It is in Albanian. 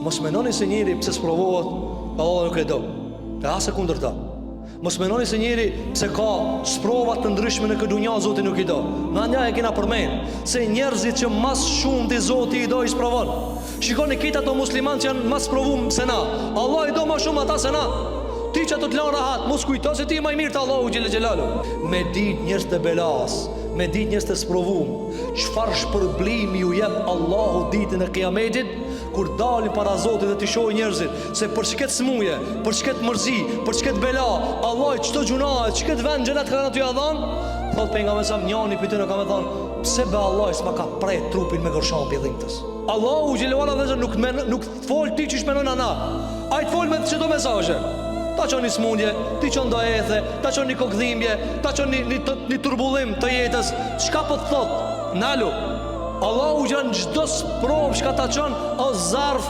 Mos menoni se njëri pse sprovohet, Allah nuk e do. Te asë kundërta. Mos menoni se njëri pse ka sprova të ndryshme në këtë dunjë Zoti nuk i do. Nga nja e kena përmend se njerëzit që mas shumë ti Zoti i do i sprovon. Shikoni këtë ato muslimanë që janë mas provuar se na. Allah i do më shumë ata se na. Ti që të lën rahat, mos kujto se ti je më i mirë te Allahu xhelel xhelalu. Me ditë njerëz të belas, me ditë njerëz të sprovuar, çfarë shpërblimi ju jep Allahu ditën e Kiametit, kur dalin para Zotit dhe ti shohin njerëzit se për çket smuje, për çket mërzi, për çket bela, Allah çdo gjuna, çket vend xhenet kanë aty adhan. Thot pejgamberi sa njëri pyetën ka më thon, pse be Allah s'ma ka prej trupin me gërshampi dhimbës. Allahu xhelal xhelalu nuk fol ti çish menon ana. Ai të fol me çdo mesazhe. Ta qon një smundje, ti qon do ethe, ta qon një kokdhimbje, ta qon një turbullim të jetës. Çka po të thot? Nalu. Allahu gjan çdo sprov çka ta qon o zarf